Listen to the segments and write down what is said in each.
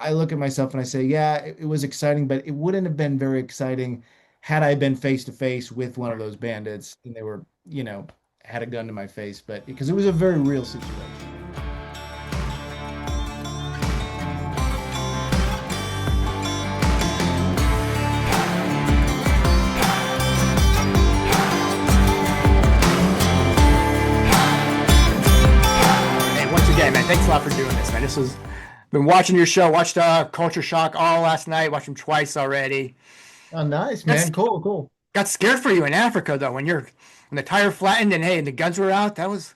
I look at myself and I say, yeah, it was exciting, but it wouldn't have been very exciting had I been face to face with one of those bandits and they were, had a gun to my face, but because it was a very real situation. Hey, once again, man, thanks a lot for doing this, man. This was been watching your show, watched Culture Shock all last night, watched them twice already. Oh, nice, That's man. Cool, cool. got scared for you in Africa though, when the tire flattened and hey, and the guns were out. That was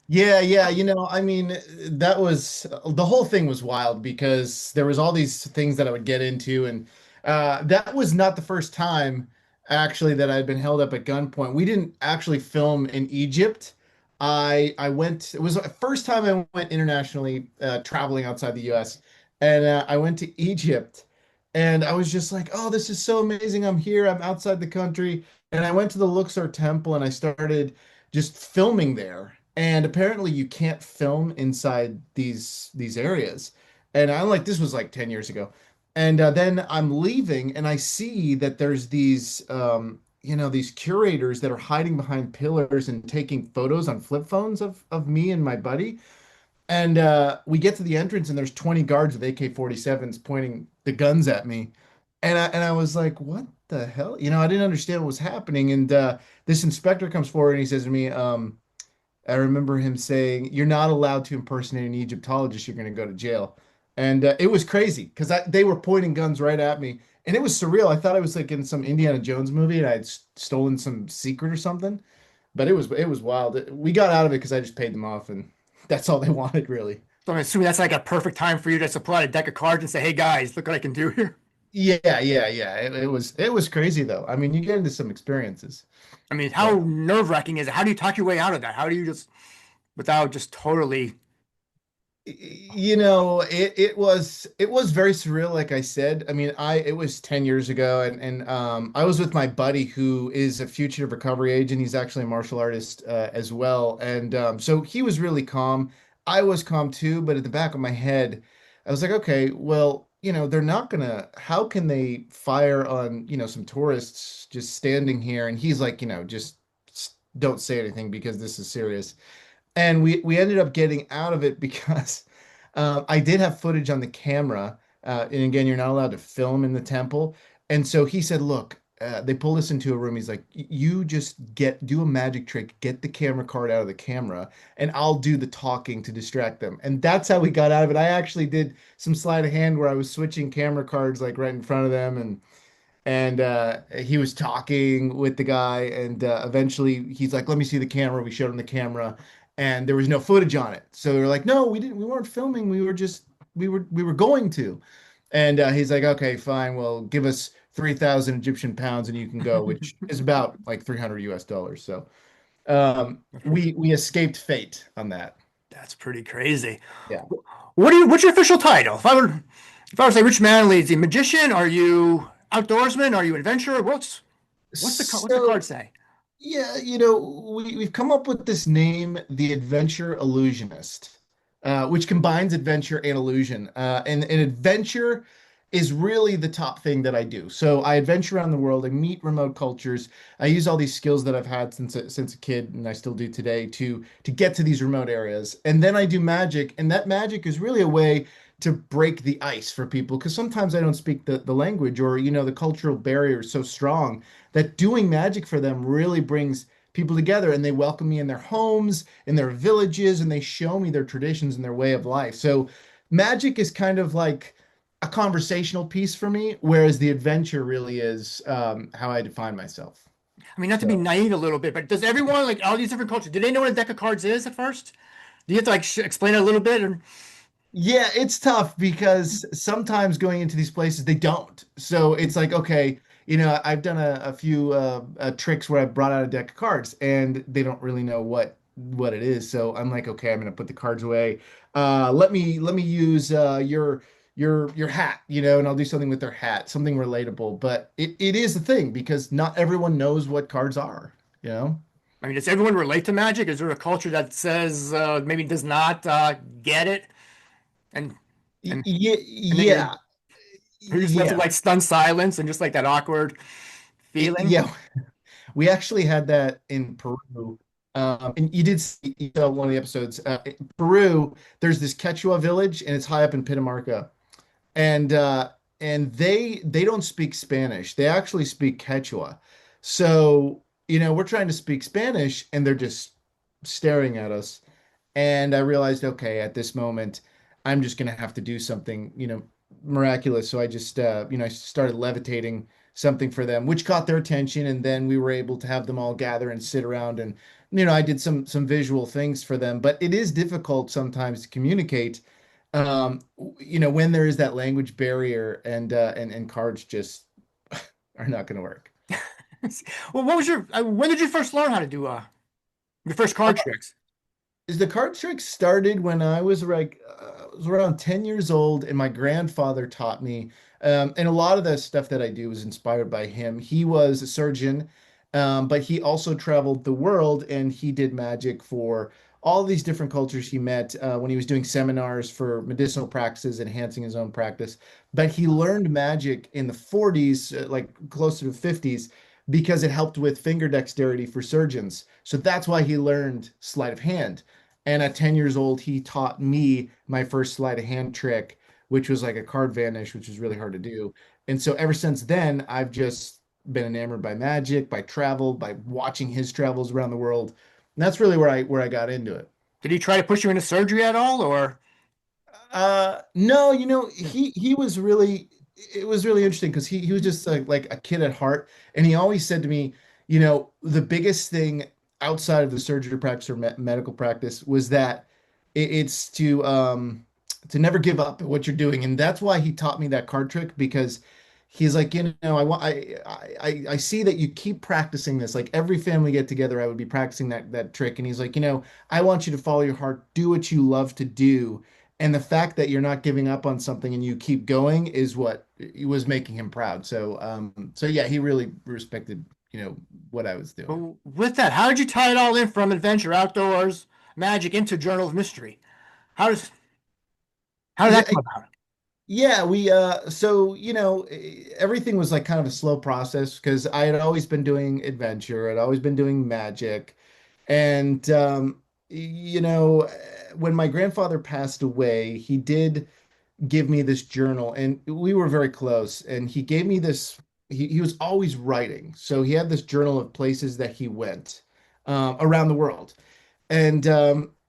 Yeah, yeah, I mean, that was the whole thing was wild because there was all these things that I would get into, and that was not the first time actually that I'd been held up at gunpoint. We didn't actually film in Egypt. I went. It was the first time I went internationally, traveling outside the U.S., and I went to Egypt, and I was just like, "Oh, this is so amazing! I'm here. I'm outside the country." And I went to the Luxor Temple, and I started just filming there. And apparently you can't film inside these areas. And I'm like, this was like 10 years ago. And then I'm leaving and I see that there's these curators that are hiding behind pillars and taking photos on flip phones of me and my buddy. And we get to the entrance and there's 20 guards with AK-47s pointing the guns at me. And I was like, what the hell? I didn't understand what was happening. And this inspector comes forward and he says to me, I remember him saying, "You're not allowed to impersonate an Egyptologist. You're going to go to jail." And it was crazy because they were pointing guns right at me, and it was surreal. I thought I was like in some Indiana Jones movie and I had stolen some secret or something. But it was wild. We got out of it because I just paid them off, and that's all they wanted, really. so I'm assuming that's like a perfect time for you to pull out a deck of cards and say, "Hey guys, look what I can do here." Yeah, yeah, yeah. It was crazy though. I mean, you get into some experiences. I mean, how So. nerve-wracking is it? How do you talk your way out of that? How do you just without just totally It was very surreal, like I said. I mean, it was 10 years ago, and I was with my buddy who is a fugitive recovery agent. He's actually a martial artist as well. And so he was really calm. I was calm too, but at the back of my head, I was like, okay, well, they're not gonna, how can they fire on, some tourists just standing here? And he's like, just don't say anything because this is serious. And we ended up getting out of it because I did have footage on the camera. And again, you're not allowed to film in the temple. And so he said, "Look, they pulled us into a room. He's like, you just do a magic trick, get the camera card out of the camera, and I'll do the talking to distract them." And that's how we got out of it. I actually did some sleight of hand where I was switching camera cards like right in front of them, and he was talking with the guy, and eventually he's like, "Let me see the camera." We showed him the camera, and there was no footage on it. So they were like, "No, we weren't filming. We were going to." And he's like, "Okay, fine. Well, give us 3,000 Egyptian pounds and you can go," which is about like 300 US dollars. So we escaped fate on that. that's pretty crazy. Yeah. What's your official title? If I were to say Rich Manley, is he a magician? Are you outdoorsman? Are you adventurer? What's the card So say? yeah, we've come up with this name, the Adventure Illusionist, which combines adventure and illusion. And adventure is really the top thing that I do. So I adventure around the world. I meet remote cultures. I use all these skills that I've had since a kid, and I still do today, to get to these remote areas. And then I do magic, and that magic is really a way to break the ice for people because sometimes I don't speak the language, or the cultural barrier is so strong that doing magic for them really brings people together, and they welcome me in their homes, in their villages, and they show me their traditions and their way of life. So magic is kind of like a conversational piece for me, whereas the adventure really is how I define myself. I mean, not to be So naive a little bit, but does everyone like all these different cultures? Do they know what a deck of cards is at first? Do you have to like explain it a little bit? Or yeah, it's tough because sometimes going into these places they don't. So it's like, okay, I've done a few tricks where I've brought out a deck of cards and they don't really know what it is. So I'm like, okay, I'm gonna put the cards away. Let me use your hat, and I'll do something with their hat, something relatable. But it is the thing because not everyone knows what cards are, you know? I mean, does everyone relate to magic? Is there a culture that says maybe does not get it? And Yeah, and then yeah, you're just left with yeah, like stunned silence and just like that awkward feeling. yeah. We actually had that in Peru. And you did see you saw one of the episodes. In Peru, there's this Quechua village, and it's high up in Pitamarca. And they don't speak Spanish. They actually speak Quechua. So, we're trying to speak Spanish, and they're just staring at us. And I realized, okay, at this moment, I'm just gonna have to do something, miraculous. So I just, I started levitating something for them, which caught their attention, and then we were able to have them all gather and sit around, and I did some visual things for them. But it is difficult sometimes to communicate, when there is that language barrier, and cards just are not going to work. Well, what was your when did you first learn how to do your first card tricks? Is the card trick started when I was like was around 10 years old, and my grandfather taught me. And a lot of the stuff that I do was inspired by him. He was a surgeon, but he also traveled the world, and he did magic for all these different cultures he met when he was doing seminars for medicinal practices, enhancing his own practice. But he learned magic in the 40s, like closer to 50s, because it helped with finger dexterity for surgeons. So that's why he learned sleight of hand. And at 10 years old, he taught me my first sleight of hand trick, which was like a card vanish, which is really hard to do. And so ever since then, I've just been enamored by magic, by travel, by watching his travels around the world. And that's really where I got into it. Did he try to push you into surgery at all, or No, he was really it was really interesting because he was just like a kid at heart, and he always said to me, the biggest thing outside of the surgery practice or medical practice was that it's to never give up at what you're doing, and that's why he taught me that card trick because he's like, I want I see that you keep practicing this. Like every family get together, I would be practicing that trick, and he's like, I want you to follow your heart, do what you love to do, and the fact that you're not giving up on something and you keep going is what was making him proud. So yeah, he really respected, what I was doing. well, with that, how did you tie it all in from adventure, outdoors, magic into Journal of Mystery? How does how did that Yeah, come about? yeah, we so everything was like kind of a slow process because I had always been doing adventure, I'd always been doing magic. And when my grandfather passed away, he did give me this journal, and we were very close, and he gave me this. He was always writing, so he had this journal of places that he went around the world. And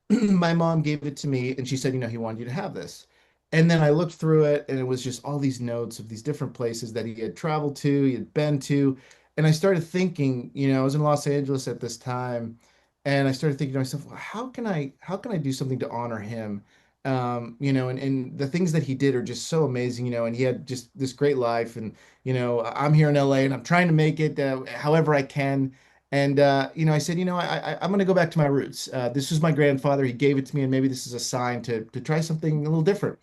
my mom gave it to me, and she said, he wanted you to have this. And then I looked through it, and it was just all these notes of these different places that he had traveled to, he had been to. And I started thinking, I was in Los Angeles at this time, and I started thinking to myself, well, how can I do something to honor him? And the things that he did are just so amazing, and he had just this great life. And, I'm here in LA, and I'm trying to make it however I can. And I said, I'm going to go back to my roots. This was my grandfather. He gave it to me, and maybe this is a sign to try something a little different.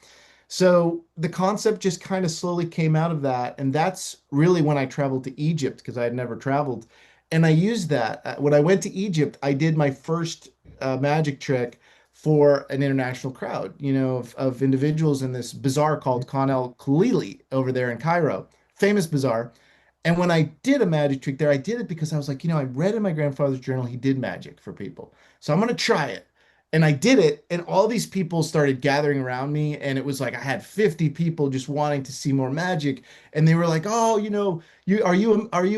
So the concept just kind of slowly came out of that, and that's really when I traveled to Egypt because I had never traveled, and I used that. When I went to Egypt, I did my first magic trick for an international crowd, of individuals in this bazaar called Khan el Khalili over there in Cairo, famous bazaar. And when I did a magic trick there, I did it because I was like, I read in my grandfather's journal he did magic for people. So I'm going to try it. And I did it, and all these people started gathering around me, and it was like I had 50 people just wanting to see more magic, and they were like, "Oh, you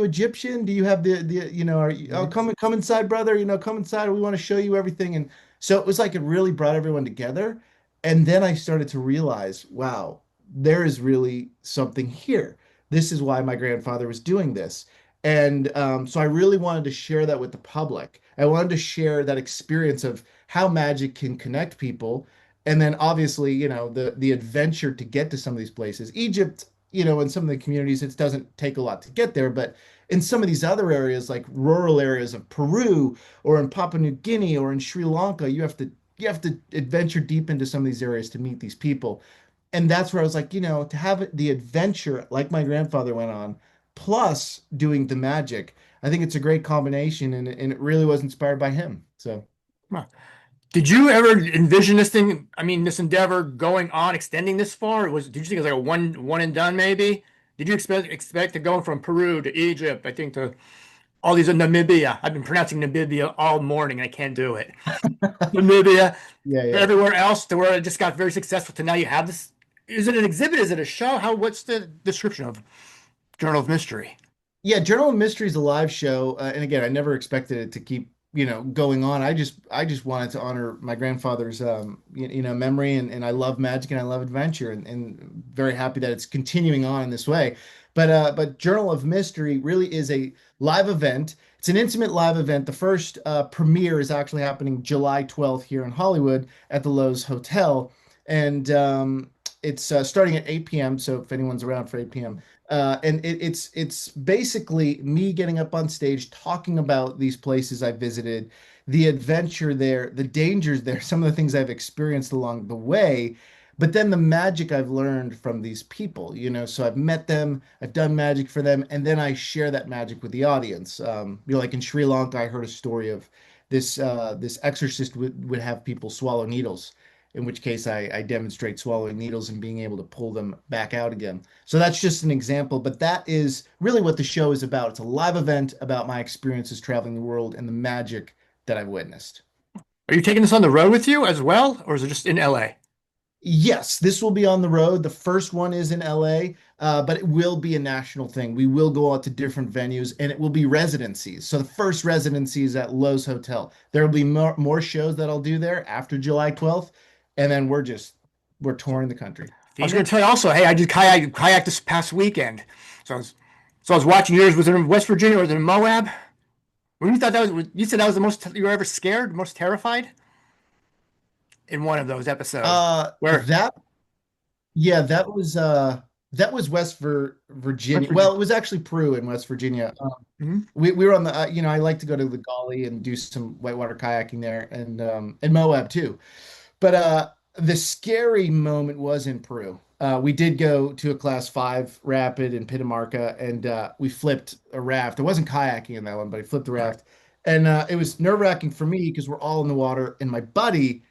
Egyptian? Do you have the are you, oh, come inside, brother, come inside. We want to show you everything." And so it was like it really brought everyone together. And then I started to realize, wow, there is really something here. This is why my grandfather was doing this. And so I really wanted to share that with the public. I wanted to share that experience of how magic can connect people. And then obviously, the adventure to get to some of these places. Egypt, in some of the communities, it doesn't take a lot to get there, but in some of these other areas, like rural areas of Peru or in Papua New Guinea or in Sri Lanka, you have to adventure deep into some of these areas to meet these people. And that's where I was like, to have the adventure like my grandfather went on, plus doing the magic, I think it's a great combination, and it really was inspired by him. So. Huh. Did you ever envision this thing? I mean, this endeavor going on, extending this far? Did you think it was like a one and done maybe? Did you expect to go from Peru to Egypt? I think to all these Namibia. I've been pronouncing Namibia all morning. I can't do it. Namibia, Yeah, yeah. everywhere else to where it just got very successful. To now you have this. Is it an exhibit? Is it a show? How? What's the description of Journal of Mystery? Yeah, Journal of Mystery is a live show, and again, I never expected it to keep, going on. I just wanted to honor my grandfather's, memory, and I love magic and I love adventure, and very happy that it's continuing on in this way. But Journal of Mystery really is a live event. It's an intimate live event. The first premiere is actually happening July 12th here in Hollywood at the Lowe's Hotel, and it's starting at 8 p.m. So if anyone's around for 8 p.m. And it's basically me getting up on stage talking about these places I visited, the adventure there, the dangers there, some of the things I've experienced along the way, but then the magic I've learned from these people, So I've met them, I've done magic for them, and then I share that magic with the audience. Like in Sri Lanka, I heard a story of this exorcist would have people swallow needles, in which case I demonstrate swallowing needles and being able to pull them back out again. So that's just an example, but that is really what the show is about. It's a live event about my experiences traveling the world and the magic that I've witnessed. Are you taking this on the road with you as well, or is it just in LA? Yes, this will be on the road. The first one is in LA, but it will be a national thing. We will go out to different venues and it will be residencies. So the first residency is at Lowe's Hotel. There will be more shows that I'll do there after July 12th. And then we're touring the country. I was going to tell you also, hey, I did kayak this past weekend. So I was watching yours. Was it in West Virginia or was it in Moab? When you thought that was, you said that was the most you were ever scared, most terrified in one of those episodes. Where That Yeah, that was West Virginia. Well, Virginia. it was actually Peru in West Virginia. Mhm. We were on the I like to go to the Gully and do some whitewater kayaking there, and Moab too. But the scary moment was in Peru. We did go to a class 5 rapid in Pitamarca, and we flipped a raft. It wasn't kayaking in that one, but I flipped the All right. raft, and it was nerve-wracking for me because we're all in the water, and my buddy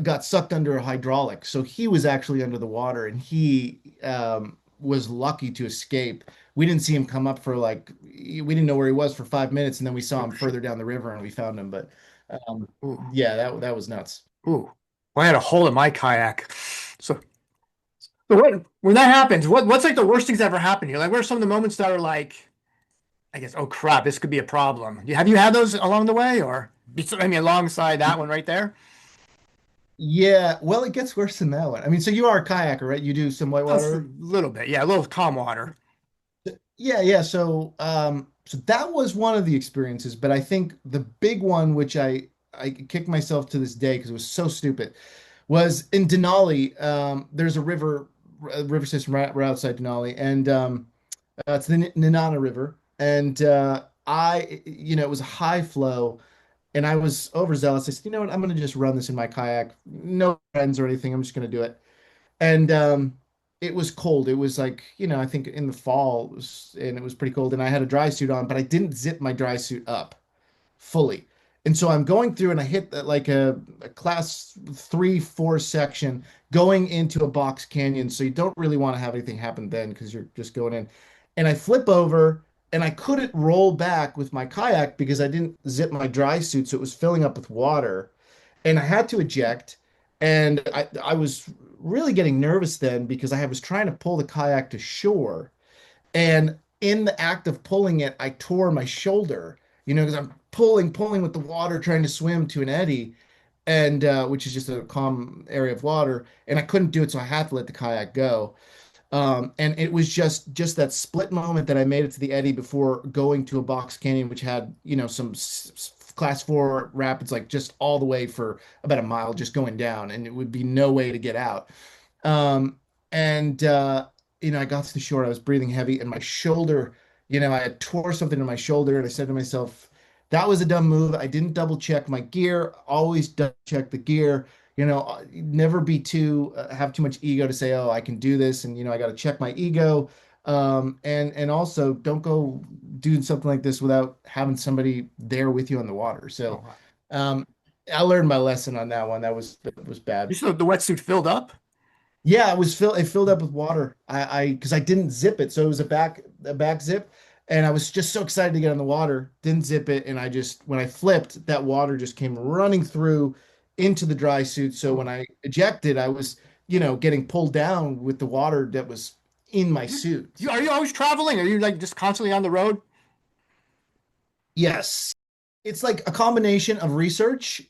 got sucked under a hydraulic. So he was actually under the water, and he was lucky to escape. We didn't see him come up for we didn't know where he was for 5 minutes, and then we saw Oh, him shit. further down the river and we found him. But Ooh, yeah, that was nuts. ooh. Well, I had a hole in my kayak. So when that happens, what's like the worst things that ever happened to you? Like, what are some of the moments that are like, I guess, oh crap, this could be a problem. Have you had those along the way, or I mean, alongside that one right there? Yeah, well, it gets worse than that one. I mean, so you are a kayaker, right? You do some A whitewater. little bit, yeah, a little calm water. Yeah, yeah. So that was one of the experiences, but I think the big one, which I kick myself to this day because it was so stupid, was in Denali. There's a river system right outside Denali, and it's the Nenana River. And it was a high flow, and I was overzealous. I said, you know what, I'm going to just run this in my kayak. No friends or anything. I'm just going to do it. And it was cold. It was like, I think in the fall, and it was pretty cold. And I had a dry suit on, but I didn't zip my dry suit up fully. And so I'm going through and I hit like a class 3, 4 section going into a box canyon. So you don't really want to have anything happen then because you're just going in. And I flip over and I couldn't roll back with my kayak because I didn't zip my dry suit. So it was filling up with water. And I had to eject. And I was really getting nervous then because I was trying to pull the kayak to shore. And in the act of pulling it, I tore my shoulder, because I'm pulling with the water, trying to swim to an eddy, and which is just a calm area of water. And I couldn't do it, so I had to let the kayak go. And it was just that split moment that I made it to the eddy before going to a box canyon, which had, some class 4 rapids, like just all the way for about a mile, just going down, and it would be no way to get out. Um, and I got to the shore. I was breathing heavy, and my shoulder, I had tore something in my shoulder, and I said to myself, "That was a dumb move. I didn't double check my gear. Always double check the gear. Never be too have too much ego to say, oh, I can do this, and I got to check my ego. And also don't go doing something like this without having somebody there with you on the water. So, Oh, um, I learned my lesson on that one. That was bad. You said the wetsuit filled up? Yeah, it filled up with water. Because I didn't zip it, so it was a back zip, and I was just so excited to get on the water, didn't zip it, and I just when I flipped, that water just came running through into the dry suit. So when Oh. I ejected, I was, getting pulled down with the water that was in my You, suit. are you always traveling? Are you like just constantly on the road? Yes. It's like a combination of research,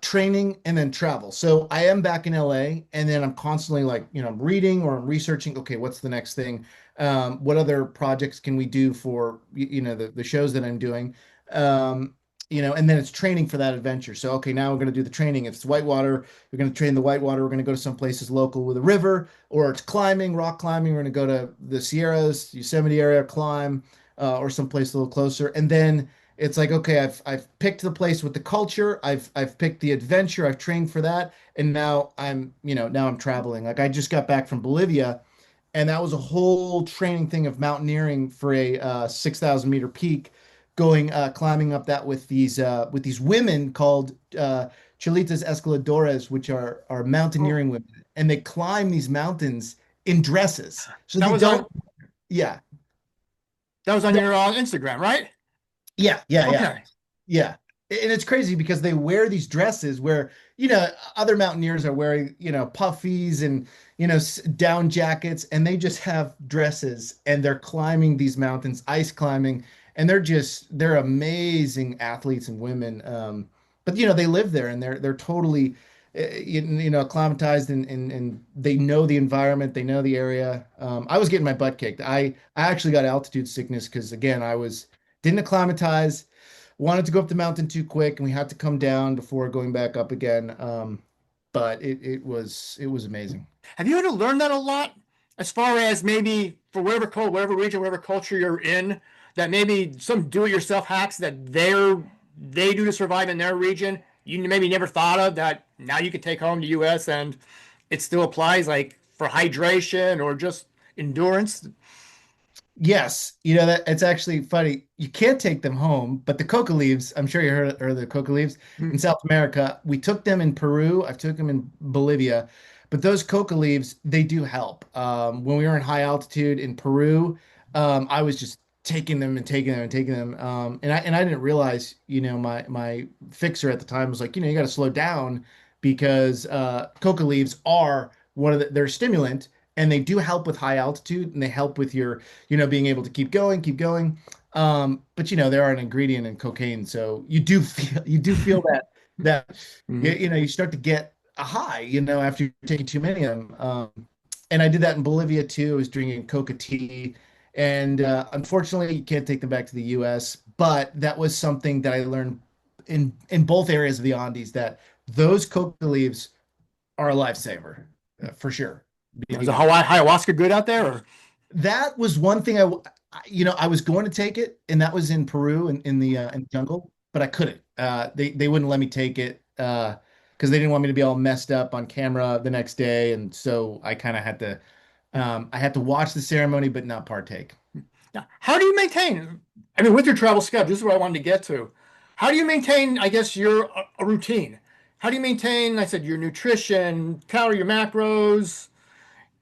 training, and then travel. So I am back in LA, and then I'm constantly like, I'm reading or I'm researching. Okay, what's the next thing? What other projects can we do for the shows that I'm doing? Um, and then it's training for that adventure. So okay, now we're going to do the training. If it's whitewater, we're going to train the whitewater. We're going to go to some places local with a river, or it's climbing, rock climbing. We're going to go to the Sierras, Yosemite area, climb, or someplace a little closer, and then it's like, okay, I've picked the place with the culture, I've picked the adventure, I've trained for that, and now I'm traveling. Like I just got back from Bolivia, and that was a whole training thing of mountaineering for a 6,000 meter peak, going climbing up that with these women called Cholitas Escaladores, which are Oh, mountaineering women, and they climb these mountains in dresses. So that they was don't, on yeah, your Instagram, right? yeah, yeah, yeah. Okay. Yeah. And it's crazy because they wear these dresses where, other mountaineers are wearing, puffies and, down jackets, and they just have dresses and they're climbing these mountains, ice climbing, and they're amazing athletes and women. But they live there and they're totally, acclimatized and they know the environment, they know the area. I was getting my butt kicked. I actually got altitude sickness because again, didn't acclimatize, wanted to go up the mountain too quick, and we had to come down before going back up again. But it was amazing. Have you had to learn that a lot as far as maybe for whatever region, whatever culture you're in, that maybe some do-it-yourself hacks that they do to survive in their region, you maybe never thought of that now you could take home to US and it still applies like for hydration or just endurance? Yes, that it's actually funny. You can't take them home, but the coca leaves, I'm sure you heard of the coca leaves Hmm. in South America. We took them in Peru. I've took them in Bolivia, but those coca leaves, they do help. When we were in high altitude in Peru, I was just taking them and taking them and taking them. And I didn't realize, my fixer at the time was like, you got to slow down because coca leaves are they're a stimulant and they do help with high altitude and they help with your being able to keep going, keep going. But they are an ingredient in cocaine, so you do feel that Mhm. you start to get a high, after you're taking too many of them. And I did that in Bolivia too. I was drinking coca tea, and unfortunately, you can't take them back to the U.S. But that was something that I learned in both areas of the Andes that those coca leaves are a lifesaver, for sure. Is the ayahuasca good out there? Or That was one thing I was going to take it, and that was in Peru in the jungle, but I couldn't. They wouldn't let me take it because they didn't want me to be all messed up on camera the next day, and so I kind of had to watch the ceremony but not partake. now, how do you maintain? I mean, with your travel schedule, this is what I wanted to get to. How do you maintain, I guess, your a routine? How do you maintain, I said, your nutrition, calorie, your macros,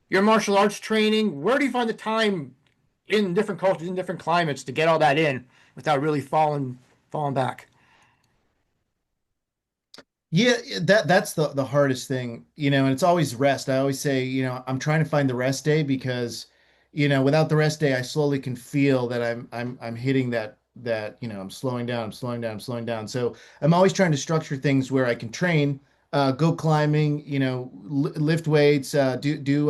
your martial arts training? Where do you find the time in different cultures, in different climates to get all that in without really falling back? Yeah, that's the hardest thing, and it's always rest. I always say, I'm trying to find the rest day because, without the rest day, I slowly can feel that I'm hitting that, I'm slowing down, I'm slowing down, I'm slowing down. So I'm always trying to structure things where I can train, go climbing, lift weights, do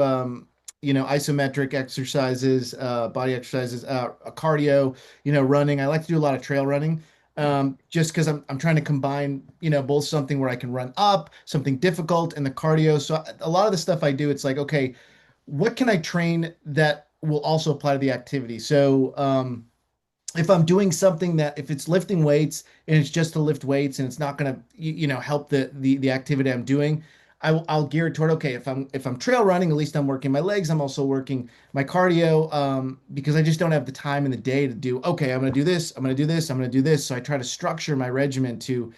isometric exercises, body exercises, cardio, running. I like to do a lot of trail running just because I'm trying to combine, both something where I can run up, something difficult, and the cardio. So a lot of the stuff I do, it's like, okay, what can I train that will also apply to the activity? So if I'm doing something that if it's lifting weights and it's just to lift weights and it's not going to help the activity I'm doing, I'll gear it toward okay, if I'm trail running, at least I'm working my legs. I'm also working my cardio because I just don't have the time in the day to do okay, I'm going to do this, I'm going to do this, I'm going to do this. So I try to structure my regimen to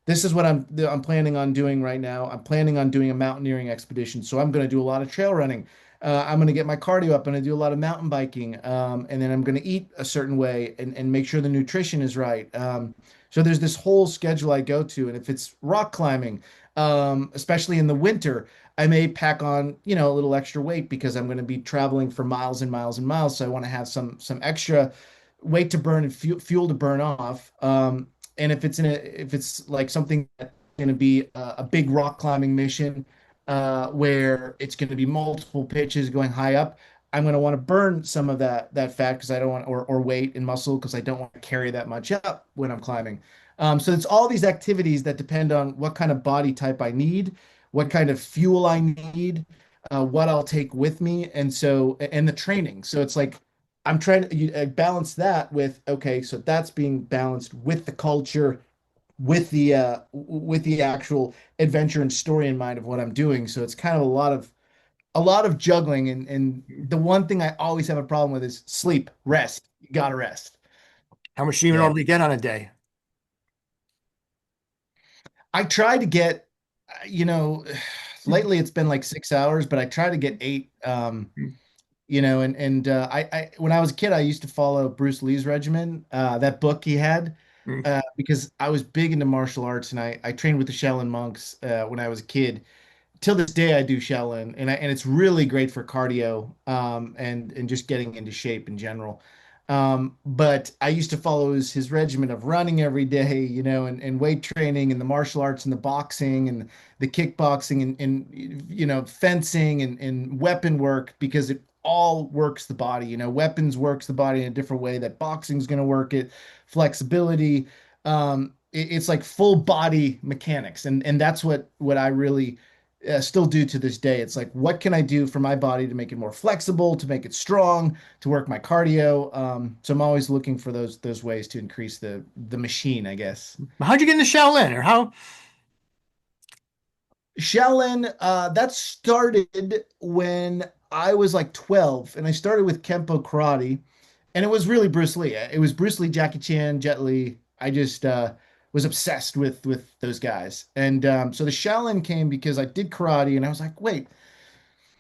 this is what I'm planning on doing right now. I'm planning on doing a mountaineering expedition, so I'm going to do a lot of trail running. I'm going to get my cardio up. I'm going to do a lot of mountain biking, and then I'm going to eat a certain way and make sure the nutrition is right. So there's this whole schedule I go to, and if it's rock climbing, especially in the winter, I may pack on, a little extra weight because I'm going to be traveling for miles and miles and miles. So I want to have some extra weight to burn and fuel to burn off. And if it's like something that's going to be a big rock climbing mission, where it's going to be multiple pitches going high up, I'm going to want to burn some of that fat because I don't want or weight and muscle because I don't want to carry that much up when I'm climbing. So it's all these activities that depend on what kind of body type I need, what kind of fuel I need, what I'll take with me, and the training. So it's like I'm trying to balance that with, okay, so that's being balanced with the culture, with the actual adventure and story in mind of what I'm doing. So it's kind of a lot of juggling, and the one thing I always have a problem with is sleep, rest. You gotta rest. How much do you Yeah. normally get on a day? I try to get, you know, lately it's been like 6 hours, but I try to get eight. And when I was a kid, I used to follow Bruce Lee's regimen, that book he had, because I was big into martial arts, and I trained with the Shaolin monks when I was a kid. Till this day I do Shaolin, and it's really great for cardio, and just getting into shape in general. But I used to follow his regimen of running every day, and weight training and the martial arts and the boxing and the kickboxing and fencing and weapon work because it all works the body. Weapons works the body in a different way that boxing's going to work it, flexibility. It's like full body mechanics, and that's what I really still do to this day. It's like, what can I do for my body to make it more flexible, to make it strong, to work my cardio? So I'm always looking for those ways to increase the machine, I guess. How'd you get into Shaolin, or how? Shaolin, that started when I was like 12, and I started with Kempo karate, and it was really Bruce Lee. It was Bruce Lee, Jackie Chan, Jet Li. I just was obsessed with those guys, and so the Shaolin came because I did karate, and I was like, wait,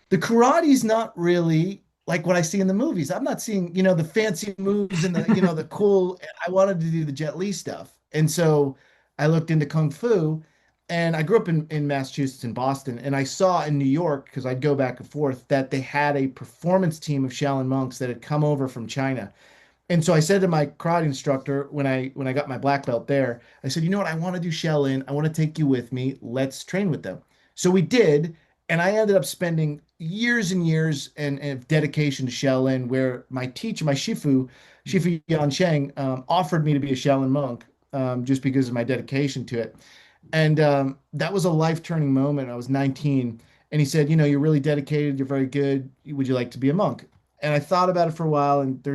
the karate's not really like what I see in the movies. I'm not seeing, the fancy moves and the cool. I wanted to do the Jet Li stuff. And so I looked into Kung Fu, and I grew up in Massachusetts and Boston. And I saw in New York, because I'd go back and forth, that they had a performance team of Shaolin monks that had come over from China. And so I said to my karate instructor when I got my black belt there, I said, you know what? I want to do Shaolin. I want to take you with me. Let's train with them. So we did, and I ended up spending years and years and dedication to Shaolin, where my teacher, my Shifu Yansheng, offered me to be a Shaolin monk, just because of my dedication to it. And that was a life-turning moment. I was 19, and he said, you're really dedicated. You're very good. Would you like to be a monk? And I thought about it for a while, and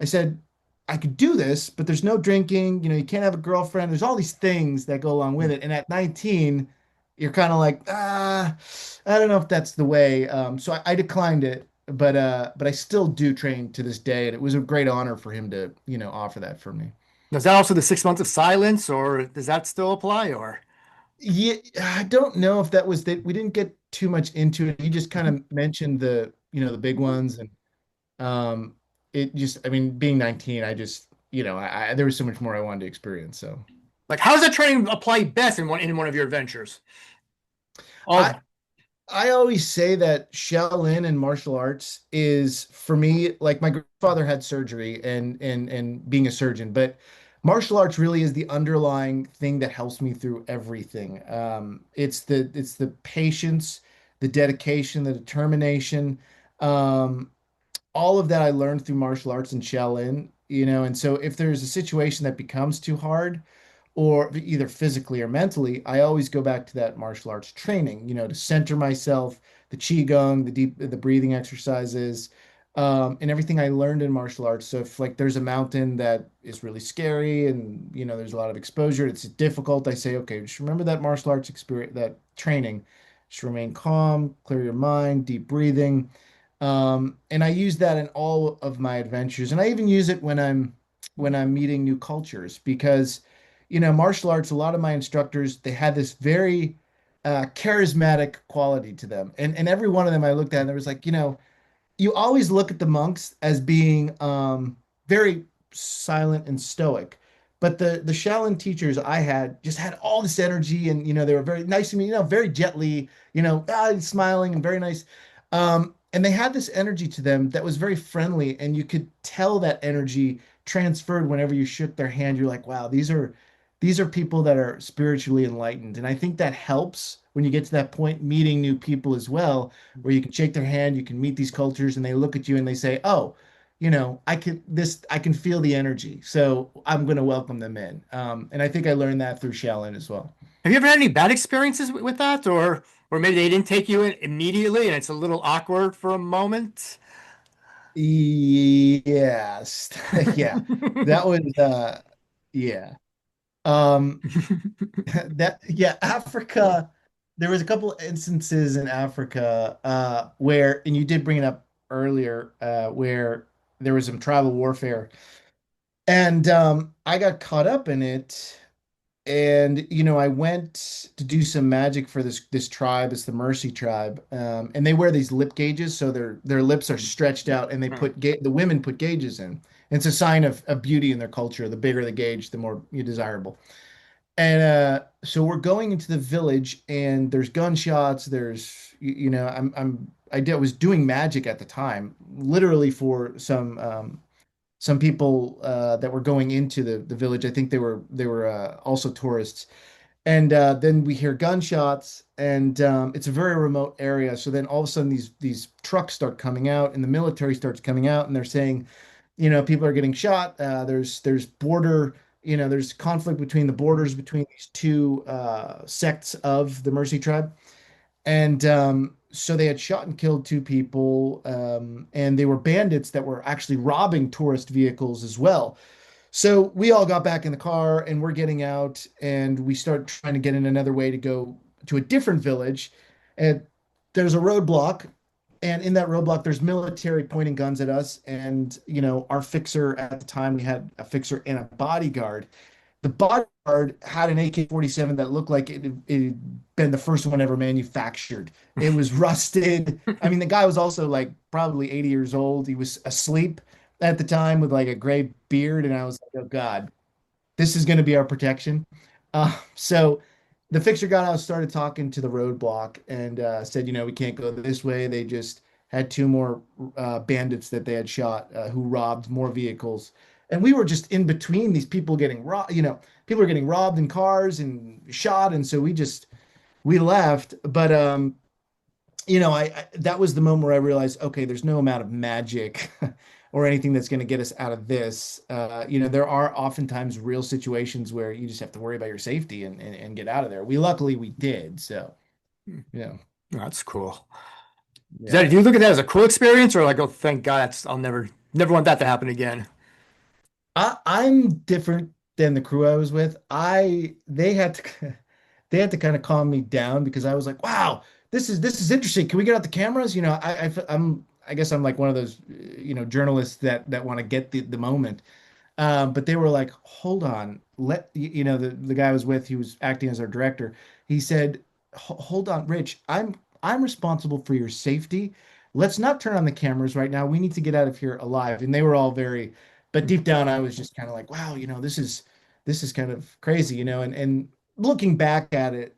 I said, I could do this, but there's no drinking. You can't have a girlfriend. There's all these things that go along with it. And at 19, you're kind of like, I don't know if that's the way. So I declined it, but I still do train to this day, and it was a great honor for him to, offer that for me. Is that also the 6 months of silence, or does that still apply? Or Yeah, I don't know if that was that. We didn't get too much into it. You just kind of mentioned the big ones, and um, it just, I mean, being 19, I just, there was so much more I wanted to experience. So like, how does that training apply best in one of your adventures? I All I always say that Shaolin and martial arts is for me, like my grandfather had surgery and being a surgeon, but martial arts really is the underlying thing that helps me through everything. It's the patience, the dedication, the determination. Um, all of that I learned through martial arts and Shaolin, and so if there's a situation that becomes too hard, or either physically or mentally, I always go back to that martial arts training, to center myself, the qigong, the breathing exercises, and everything I learned in martial arts. So if like there's a mountain that is really scary and there's a lot of exposure, it's difficult, I say, okay, just remember that martial arts experience, that training. Just remain calm, clear your mind, deep breathing. And I use that in all of my adventures, and I even use it when I'm meeting new cultures because martial arts, a lot of my instructors, they had this very charismatic quality to them. And every one of them I looked at and there was like, you always look at the monks as being very silent and stoic. But the Shaolin teachers I had just had all this energy and they were very nice to me, very gently, smiling and very nice. And they had this energy to them that was very friendly, and you could tell that energy transferred whenever you shook their hand. You're like, wow, these are people that are spiritually enlightened. And I think that helps when you get to that point, meeting new people as well, where you can shake their hand, you can meet these cultures, and they look at you and they say, "Oh, I can feel the energy, so I'm going to welcome them in." And I think I learned that through Shaolin as well. Have you ever had any bad experiences with that, or maybe they didn't take you in immediately and it's a little awkward for a moment? Yes, yeah, that was yeah. Um, yeah, Africa. There was a couple instances in Africa where, and you did bring it up earlier, where there was some tribal warfare, and I got caught up in it. And I went to do some magic for this tribe. It's the Mercy tribe, and they wear these lip gauges, so their lips are stretched out, and the women put gauges in. And it's a sign of beauty in their culture. The bigger the gauge, the more you desirable. And so we're going into the village, and there's gunshots. There's, I was doing magic at the time, literally for some people that were going into the village. I think they were also tourists. And then we hear gunshots, and it's a very remote area. So then all of a sudden, these trucks start coming out, and the military starts coming out, and they're saying, people are getting shot. There's border, there's conflict between the borders between these two sects of the Mercy tribe. And so they had shot and killed two people, and they were bandits that were actually robbing tourist vehicles as well. So we all got back in the car and we're getting out, and we start trying to get in another way to go to a different village. And there's a roadblock, and in that roadblock, there's military pointing guns at us. And, our fixer at the time, we had a fixer and a bodyguard. The bodyguard had an AK-47 that looked like it had been the first one ever manufactured. It was rusted. I mean, the guy was also like probably 80 years old. He was asleep at the time with like a gray beard, and I was like, oh God, this is going to be our protection. So the fixer got out, started talking to the roadblock, and said, we can't go this way. They just had two more bandits that they had shot who robbed more vehicles. And we were just in between these people getting robbed, people are getting robbed in cars and shot. And so we left. But, that was the moment where I realized, okay, there's no amount of magic or anything that's going to get us out of this. There are oftentimes real situations where you just have to worry about your safety and get out of there. Luckily we did. So, yeah, That's cool. yeah. Do you look at that as a cool experience, or like, oh, thank God, I'll never want that to happen again? I'm different than the crew I was with. They had to they had to kind of calm me down because I was like, wow, this is interesting. Can we get out the cameras? I guess I'm like one of those journalists that want to get the moment. But they were like, hold on, the guy I was with, he was acting as our director. He said, Hold on, Rich, I'm responsible for your safety. Let's not turn on the cameras right now. We need to get out of here alive." And they were all very, but deep down, I was just kind of like, wow, this is kind of crazy, and looking back at it,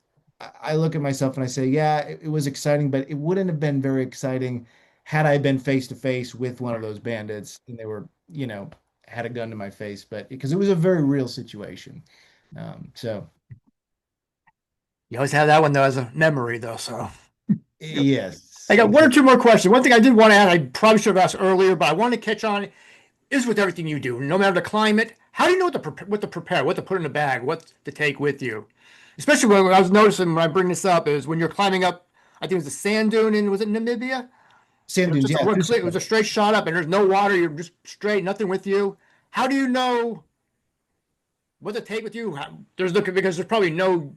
I look at myself and I say, yeah, it was exciting, but it wouldn't have been very exciting had I been face to face with one of those bandits and they were, had a gun to my face, but because it was a very real situation. So You always have that one though as a memory though. So yes, I got one or two exactly. more questions. One thing I did want to add, I probably should have asked earlier, but I want to catch on is with everything you do, no matter the climate, how do you know what to prepare, what to put in a bag, what to take with you? Especially when I was noticing when I bring this up is when you're climbing up, I think it was a sand dune in, was it Namibia? Sand It was dunes, just a yeah, one Crusoe. cliff, it was a straight shot up and there's no water, you're just straight, nothing with you. How do you know what to take with you? Because there's probably no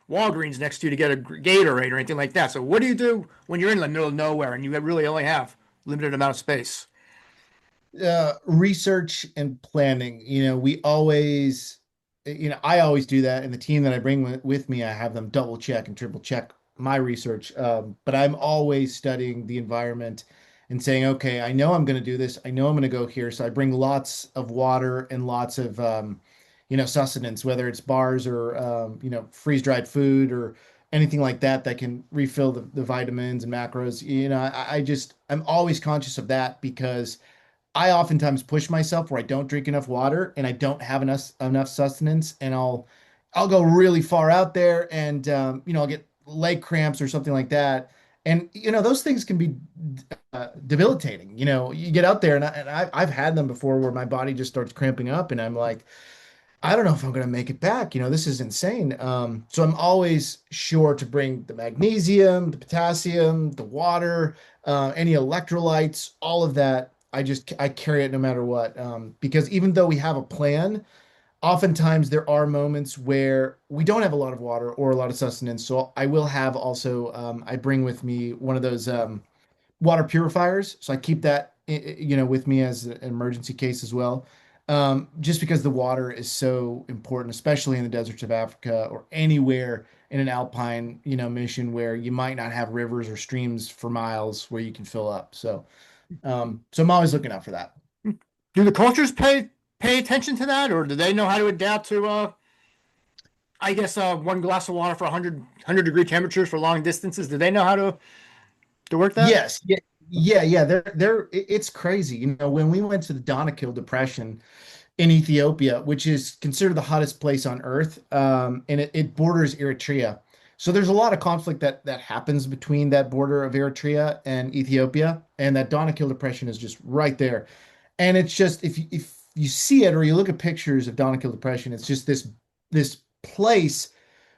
Walgreens next to you to get a Gatorade or anything like that. So what do you do when you're in the middle of nowhere and you really only have limited amount of space? Research and planning. We always I always do that, and the team that I bring with me, I have them double check and triple check my research. But I'm always studying the environment and saying, okay, I know I'm going to do this. I know I'm going to go here. So I bring lots of water and lots of, sustenance, whether it's bars or, freeze-dried food or anything like that that can refill the vitamins and macros. I'm always conscious of that because I oftentimes push myself where I don't drink enough water and I don't have enough sustenance, and I'll go really far out there, and I'll get leg cramps or something like that. And those things can be debilitating. You get out there, I've had them before where my body just starts cramping up, and I'm like, I don't know if I'm going to make it back. This is insane. So I'm always sure to bring the magnesium, the potassium, the water, any electrolytes, all of that. I carry it no matter what. Because even though we have a plan, oftentimes there are moments where we don't have a lot of water or a lot of sustenance. So I will have also, I bring with me one of those, water purifiers. So I keep that, with me as an emergency case as well. Just because the water is so important, especially in the deserts of Africa or anywhere in an alpine, mission where you might not have rivers or streams for miles where you can fill up. So I'm always looking out for that. Do the cultures pay attention to that, or do they know how to adapt to I guess one glass of water for 100 degree temperatures for long distances? Do they know how to work that? Yes, yeah, yeah. It's crazy. When we went to the Danakil Depression in Ethiopia, which is considered the hottest place on earth, and it borders Eritrea. So there's a lot of conflict that happens between that border of Eritrea and Ethiopia, and that Danakil Depression is just right there. And it's just if you see it or you look at pictures of Danakil Depression, it's just this place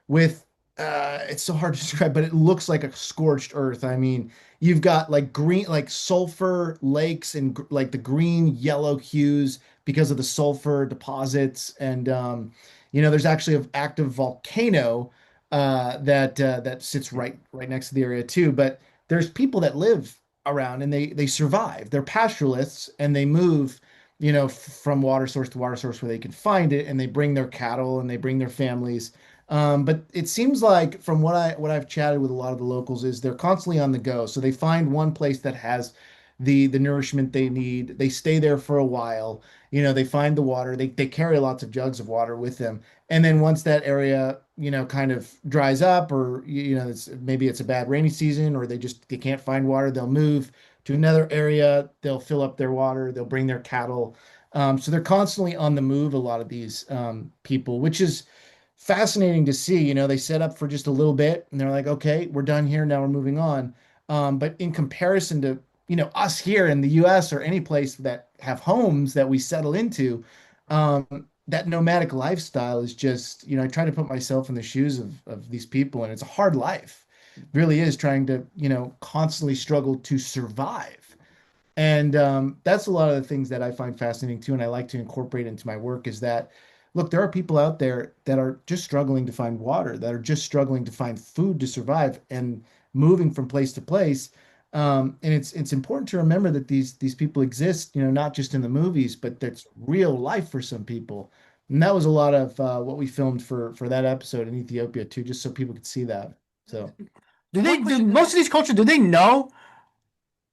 with it's so hard to describe, but it looks like a scorched earth. I mean, you've got like green, like sulfur lakes and like the green yellow hues because of the sulfur deposits, and there's actually an active volcano that sits right next to the area too. But there's people that live around and they survive. They're pastoralists and they move. From water source to water source where they can find it, and they bring their cattle and they bring their families. But it seems like from what I've chatted with a lot of the locals is they're constantly on the go. So they find one place that has the nourishment they need. They stay there for a while. They find the water. They carry lots of jugs of water with them. And then once that area, kind of dries up, or maybe it's a bad rainy season, or they can't find water, they'll move to another area. They'll fill up their water. They'll bring their cattle. So they're constantly on the move, a lot of these people, which is fascinating to see. They set up for just a little bit and they're like, okay, we're done here. Now we're moving on. But in comparison to, us here in the US or any place that have homes that we settle into, that nomadic lifestyle is just, I try to put myself in the shoes of these people, and it's a hard life. It really is trying to, constantly struggle to survive. And that's a lot of the things that I find fascinating too, and I like to incorporate into my work is that, look, there are people out there that are just struggling to find water, that are just struggling to find food to survive, and moving from place to place. And it's important to remember that these people exist, not just in the movies, but that's real life for some people. And that was a lot of what we filmed for that episode in Ethiopia too, just so people could see that. So. Do most of these cultures, do they know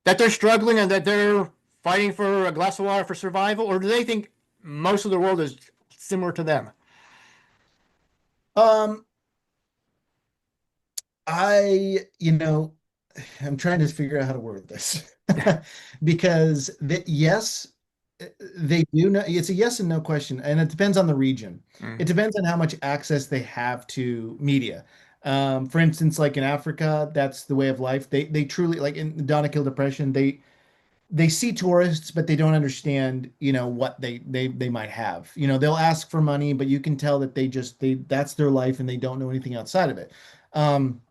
that they're struggling and that they're fighting for a glass of water for survival, or do they think most of the world is similar to them? Um, I'm trying to figure out how to word this because yes, they do know it's a yes and no question, and it depends on the region. It Mm. depends on how much access they have to media. For instance, like in Africa, that's the way of life. They truly like in the Danakil Depression, they see tourists, but they don't understand, what they might have. They'll ask for money, but you can tell that they that's their life and they don't know anything outside of it. Um,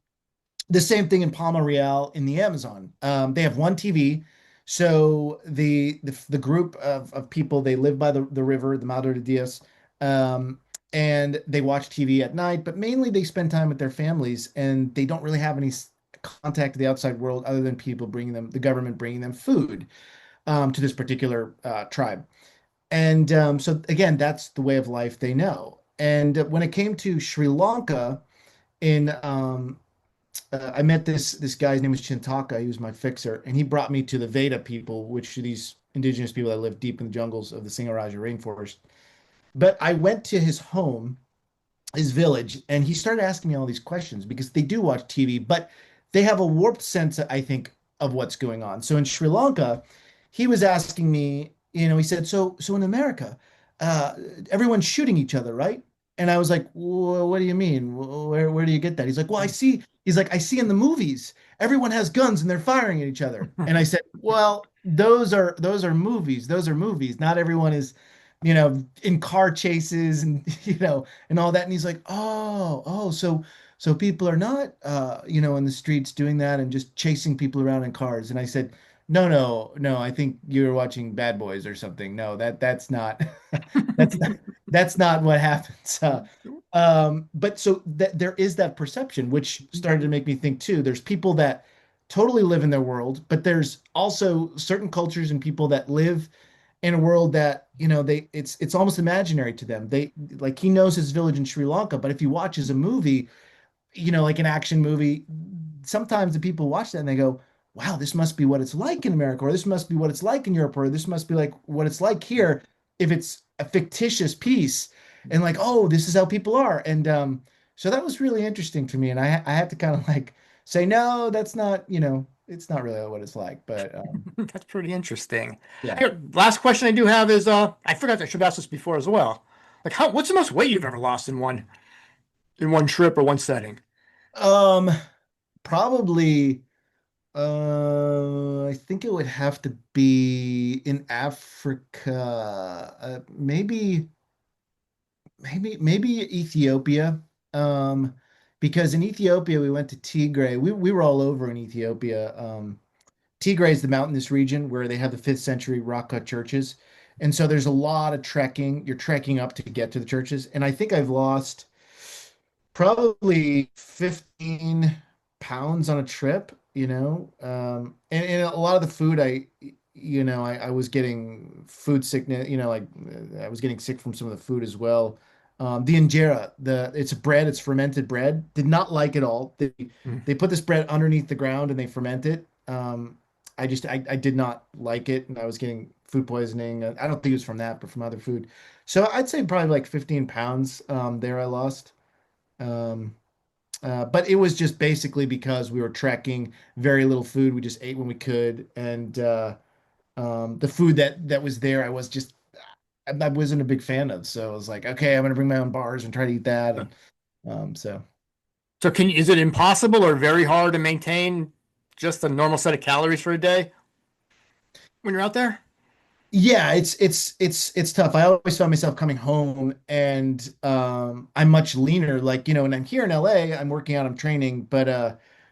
the same thing in Palma Real in the Amazon. They have one TV. So the group of people, they live by the river, the Madre de Dios, and they watch TV at night, but mainly they spend time with their families, and they don't really have any contact with the outside world other than people bringing them, the government bringing them food to this particular tribe. And so again, that's the way of life they know. And when it came to Sri Lanka, in I met this guy's name was Chintaka. He was my fixer, and he brought me to the Veda people, which are these indigenous people that live deep in the jungles of the Singaraja rainforest. But I went to his home, his village, and he started asking me all these questions because they do watch TV, but they have a warped sense, I think, of what's going on. So in Sri Lanka, he was asking me, he said, so in America, uh, everyone's shooting each other, right? And I was like, what do you mean? Where do you get that? He's like, well, I see in the movies, everyone has guns and they're firing at each other. And I said, well, those are movies. Those are movies. Not everyone is, in car chases and, and all that. And he's like, so people are not, in the streets doing that and just chasing people around in cars. And I said, no, no, no, I think you're watching Bad Boys or something. No, that's not, that's not, that's not what happens. But so that there is that perception, which started to make me think too. There's people that totally live in their world, but there's also certain cultures and people that live in a world that it's almost imaginary to them. They like he knows his village in Sri Lanka, but if he watches a movie, like an action movie, sometimes the people watch that and they go, wow, this must be what it's like in America, or this must be what it's like in Europe, or this must be like what it's like here if it's a fictitious piece. And like, oh, this is how people are. And so that was really interesting to me. And I had to kind of like say, no, that's not, it's not really what it's like. But That's pretty interesting. yeah. Last question I do have is I forgot I should have asked this before as well. Like what's the most weight you've ever lost in one trip or one setting? Um, Probably I think it would have to be in Africa. Maybe Ethiopia. Um, because in Ethiopia we went to Tigray. We were all over in Ethiopia. Tigray is the mountainous region where they have the 5th century rock cut churches. And so there's a lot of trekking. You're trekking up to get to the churches. And I think I've lost probably 15 pounds on a trip, and a lot of the food I was getting food sickness, like I was getting sick from some of the food as well. The injera, it's a bread, it's fermented bread. Did not like it all. Mm. They put this bread underneath the ground and they ferment it. I did not like it, and I was getting food poisoning. I don't think it was from that, but from other food. So I'd say probably like 15 pounds there I lost. Um, but it was just basically because we were trekking, very little food. We just ate when we could, and the food that was there, I wasn't a big fan of. So I was like, okay, I'm gonna bring my own bars and try to eat that. And so So is it impossible or very hard to maintain just a normal set of calories for a day when you're out there? yeah, it's tough. I always found myself coming home and I'm much leaner. Like, and I'm here in LA, I'm working out, I'm training, but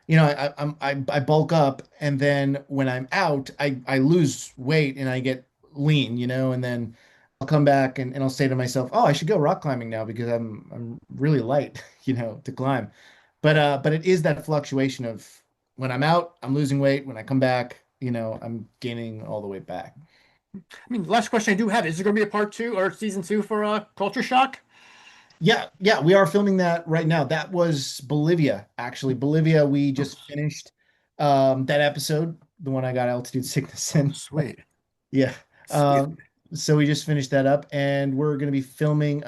I bulk up and then when I'm out, I lose weight and I get lean, and then I'll come back and I'll say to myself, oh, I should go rock climbing now because I'm really light, to climb. But it is that fluctuation of when I'm out, I'm losing weight. When I come back, I'm gaining all the way back. I mean, the last question I do have is there going to be a part two or season two for Culture Shock? Yeah, yeah, we are filming that right now. That was Bolivia, actually. Bolivia, we just finished that episode, the one I got altitude sickness Oh, in. sweet. Yeah. Sweet. Um, so we just finished that up and we're going to be filming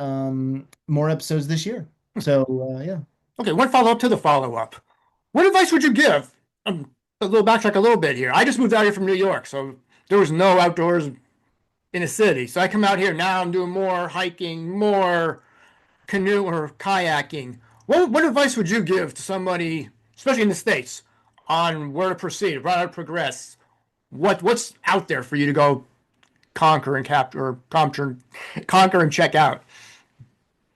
more episodes this year. So yeah. Okay, one follow up to the follow up. What advice would you give? A little backtrack a little bit here. I just moved out here from New York, so there was no outdoors in a city. So I come out here now. I'm doing more hiking, more canoe or kayaking. What advice would you give to somebody, especially in the States, on where to proceed, how to progress? What's out there for you to go conquer and capture or conquer and check out?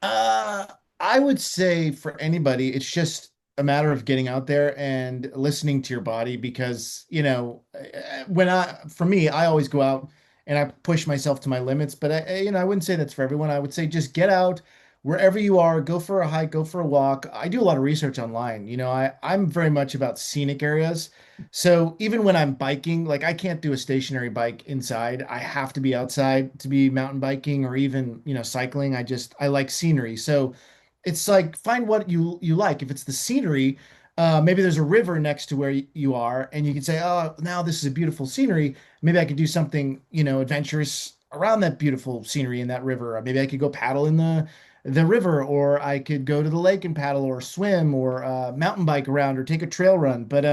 Uh, I would say for anybody, it's just a matter of getting out there and listening to your body because, for me, I always go out and I push myself to my limits, but I wouldn't say that's for everyone. I would say just get out wherever you are, go for a hike, go for a walk. I do a lot of research online. I'm very much about scenic areas. So even when I'm biking, like I can't do a stationary bike inside. I have to be outside to be mountain biking or even, cycling. I like scenery. So it's like find what you like. If it's the scenery, maybe there's a river next to where you are, and you can say, "Oh, now this is a beautiful scenery. Maybe I could do something, adventurous around that beautiful scenery in that river. Or maybe I could go paddle in the river, or I could go to the lake and paddle, or swim, or mountain bike around, or take a trail run." But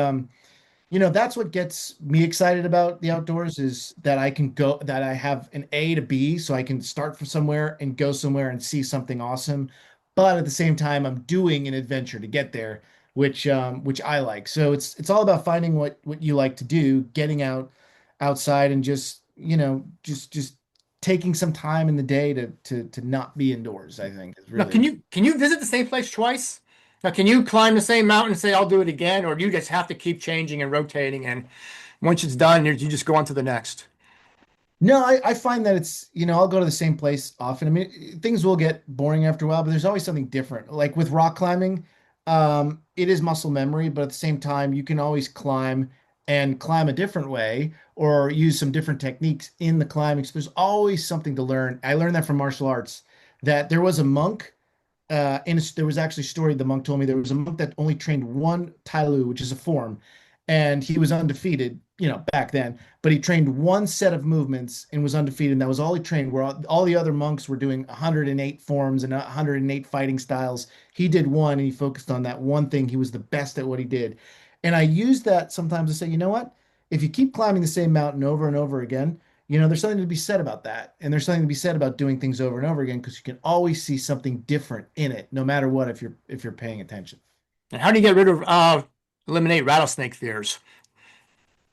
that's what gets me excited about the outdoors is that I can go, that I have an A to B, so I can start from somewhere and go somewhere and see something awesome. But at the same time, I'm doing an adventure to get there, which I like. So it's all about finding what you like to do, getting outside and just taking some time in the day to not be indoors, I think is Now, really. can you visit the same place twice? Now, can you climb the same mountain and say I'll do it again, or do you just have to keep changing and rotating, and once it's done, you just go on to the next? No, I find that I'll go to the same place often. I mean, things will get boring after a while, but there's always something different. Like with rock climbing, it is muscle memory, but at the same time, you can always climb a different way or use some different techniques in the climbing. So there's always something to learn. I learned that from martial arts, that there was a monk there was actually a story the monk told me there was a monk that only trained one tailu, which is a form, and he was undefeated, back then. But he trained one set of movements and was undefeated, and that was all he trained. Where all the other monks were doing 108 forms and 108 fighting styles, he did one, and he focused on that one thing. He was the best at what he did, and I use that sometimes to say, you know what? If you keep climbing the same mountain over and over again, there's something to be said about that. And there's something to be said about doing things over and over again because you can always see something different in it, no matter what, if you're paying attention. And how do you get rid of eliminate rattlesnake fears?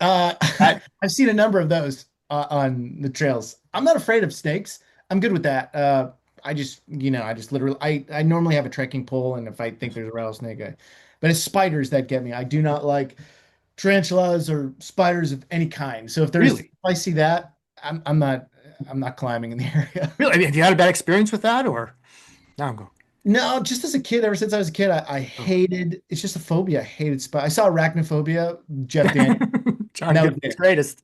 Uh, That I've seen a number of those on the trails. I'm not afraid of snakes. I'm good with that. I just literally, I normally have a trekking pole, and if I think there's a rattlesnake, but it's spiders that get me. I do not like tarantulas or spiders of any kind. So if really, I see that, I'm not climbing in the area. really, I mean, have you had a bad experience with that, or now I'm going? No, just as a kid, ever since I was a kid, I Oh. hated, it's just a phobia. I hated spiders. I saw arachnophobia, Jeff Daniels, and John that was Gibson's it. greatest.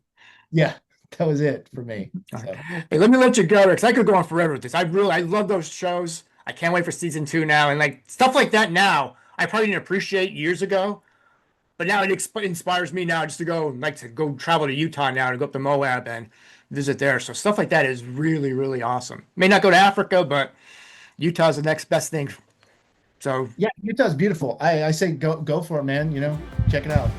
Yeah, that was it for me. All right. So, Hey, let me let you go because I could go on forever with this. I love those shows. I can't wait for season two now, and like stuff like that now. I probably didn't appreciate years ago, but now it inspires me now just to go like to go travel to Utah now to go up to Moab and visit there. So stuff like that is really really awesome. May not go to Africa, but Utah's the next best thing. So yeah, Utah's beautiful. I say go for it, man. Check it out.